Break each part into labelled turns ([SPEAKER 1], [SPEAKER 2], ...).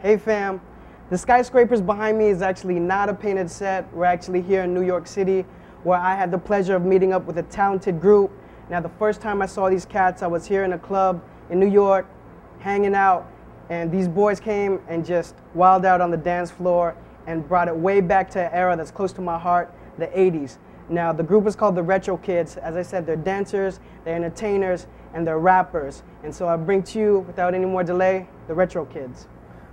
[SPEAKER 1] Hey fam, the skyscrapers behind me is actually not a painted set. We're actually here in New York City, where I had the pleasure of meeting up with a talented group. Now the first time I saw these cats, I was here in a club in New York, hanging out, and these boys came and just wilded out on the dance floor and brought it way back to an era that's close to my heart, the 80s. Now the group is called the Retro Kidz. As I said, they're dancers, they're entertainers, and they're rappers. And so I bring to you, without any more delay, the Retro Kidz.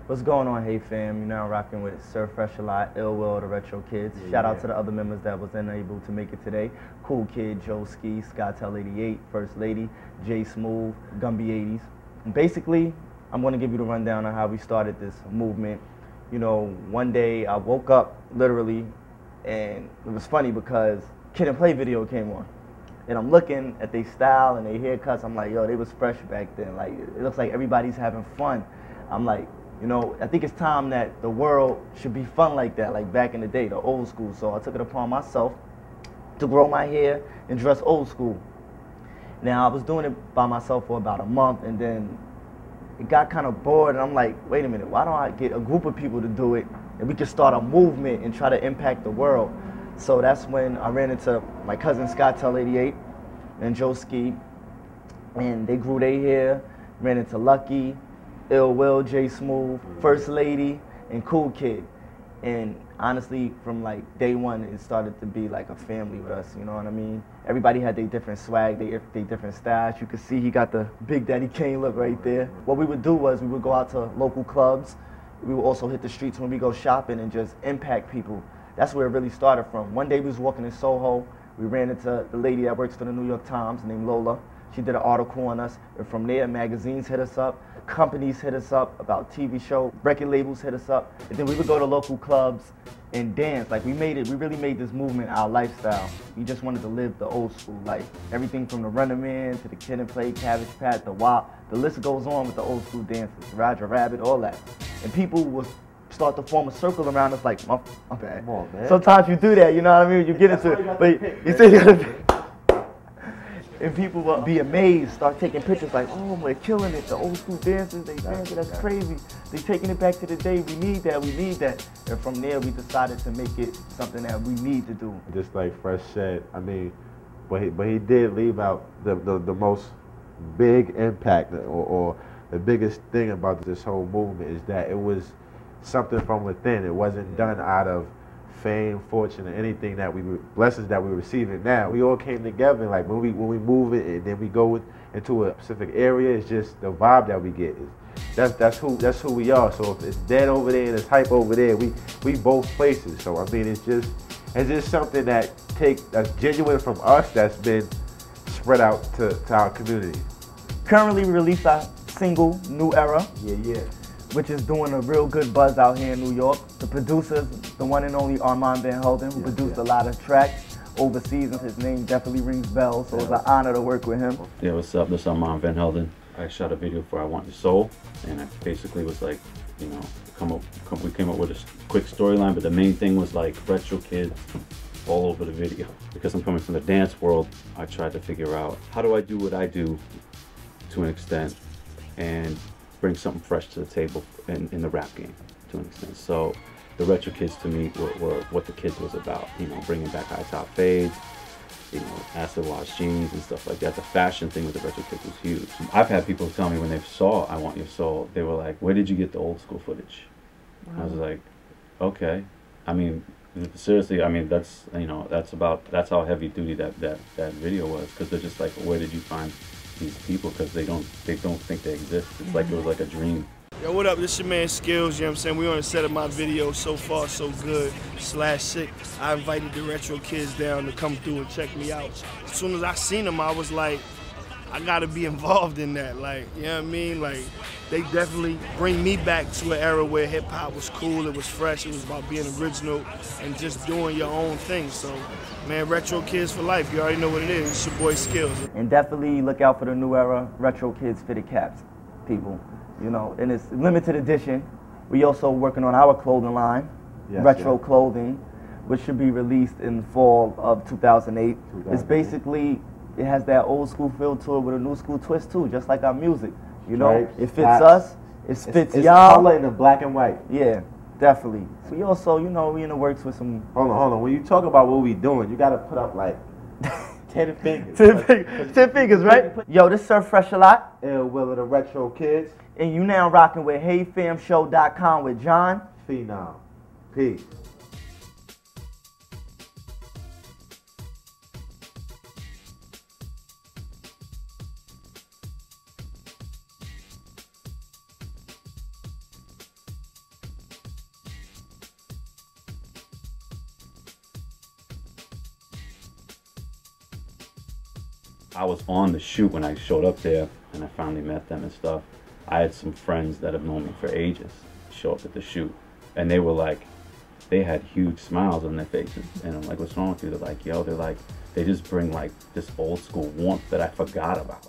[SPEAKER 2] What's going on, hey fam? You're now rocking with Sur-Fresh-Alot, Ill Will, the Retro Kidz. Shout out to the other members that was unable to make it today. Cool Kid, Joe Ski, Skytel 88, First Lady, J Smooth, Gumby 80s. And basically, I'm gonna give you the rundown on how we started this movement. You know, one day I woke up, literally, and it was funny because Kid and Play video came on. And I'm looking at their style and their haircuts, I'm like, yo, they was fresh back then. Like, it looks like everybody's having fun. I'm like, you know, I think it's time that the world should be fun like that, like back in the day, the old school. So I took it upon myself to grow my hair and dress old school. Now, I was doing it by myself for about a month, and then it got kind of bored, and I'm like, wait a minute, why don't I get a group of people to do it, and we can start a movement and try to impact the world? So that's when I ran into my cousin Skytel 88 and Joe Ski, and they grew their hair, ran into Lucky, Ill Will, J Smooth, First Lady, and Cool Kid. And honestly, from like day one, it started to be like a family with us, you know what I mean? Everybody had their different swag, their different styles. You could see he got the Big Daddy Kane look right there. What we would do was we would go out to local clubs. We would also hit the streets when we go shopping and just impact people. That's where it really started from. One day we was walking in Soho. We ran into the lady that works for the New York Times named Lola. She did an article on us, and from there, magazines hit us up, companies hit us up about TV show, record labels hit us up, and then we would go to local clubs and dance. Like we really made this movement our lifestyle. We just wanted to live the old school life. Everything from the Running Man to the Kid and Play, Cabbage Patch, the WAP, the list goes on with the old school dances, Roger Rabbit, all that. And people would start to form a circle around us like, my bad. Come on, man. Sometimes you do that, you know what I mean? You get into it, but you say you gotta and people will be amazed, start taking pictures like, oh, we're killing it. The old school dancers, they dancing, that's crazy. They taking it back to the day, we need that, we need that. And from there, we decided to make it something that we need to do.
[SPEAKER 3] Just like Fresh said, I mean, but he did leave out the most big impact or the biggest thing about this whole movement is that it was something from within. It wasn't done out of fame, fortune, or anything that blessings that we're receiving now. We all came together, like when we move it and then we go into a specific area, it's just the vibe that we get. That's who we are. So if it's dead over there and it's hype over there, we both places. So I mean, it's just something that's genuine from us that's been spread out to our community.
[SPEAKER 2] Currently, we released our single, New Era.
[SPEAKER 3] Yeah.
[SPEAKER 2] Which is doing a real good buzz out here in New York. The producers, the one and only Armand Van Helden, who produced a lot of tracks overseas, and his name definitely rings bells, so it's an honor to work with him.
[SPEAKER 4] Yeah, what's up? This is Armand Van Helden. I shot a video for I Want Your Soul, and I basically was like, you know, we came up with a quick storyline, but the main thing was like Retro Kidz all over the video. Because I'm coming from the dance world, I tried to figure out how do I do what I do to an extent, and bring something fresh to the table in the rap game to an extent. So the Retro Kidz to me were what the kids was about, you know, bringing back high top fades, you know, acid wash jeans and stuff like that. The fashion thing with the Retro Kidz was huge. I've had people tell me when they saw I Want Your Soul, they were like, where did you get the old school footage? Wow. I was like, okay. I mean, seriously, I mean, that's, you know, that's how heavy duty that video was, because they're just like, where did you find these people? Because they don't think they exist. It's like it was like a dream.
[SPEAKER 5] Yo, what up? This your man Skills, you know what I'm saying? We on the set of my video, So Far So Good /sick. I invited the Retro Kidz down to come through and check me out. As soon as I seen them, I was like, I gotta be involved in that. Like, you know what I mean? Like, they definitely bring me back to an era where hip hop was cool, it was fresh, it was about being original and just doing your own thing. So, man, Retro Kidz for life. You already know what it is. It's your boy Skills.
[SPEAKER 2] And definitely look out for the New Era Retro Kidz fitted caps, people. You know, and it's limited edition. We also working on our clothing line, Retro Clothing, which should be released in the fall of 2008. It's basically, it has that old school feel to it with a new school twist too, just like our music. You know, it fits us, It spits
[SPEAKER 3] it's
[SPEAKER 2] y'all.
[SPEAKER 3] color in the black and white.
[SPEAKER 2] Yeah, definitely. We also, you know, we in the works with some.
[SPEAKER 3] Hold on. When you talk about what we doing, you gotta put up like 10 fingers.
[SPEAKER 2] 10 fingers, right? Yo, this Sur-Fresh-Alot.
[SPEAKER 3] Ill Will of the Retro Kids.
[SPEAKER 2] And you now rocking with HeyFamShow.com with Jon
[SPEAKER 3] Phenom. Peace.
[SPEAKER 4] I was on the shoot when I showed up there, and I finally met them and stuff. I had some friends that have known me for ages show up at the shoot, and they were like, they had huge smiles on their faces, and I'm like, what's wrong with you? They're like, yo, they just bring like this old school warmth that I forgot about.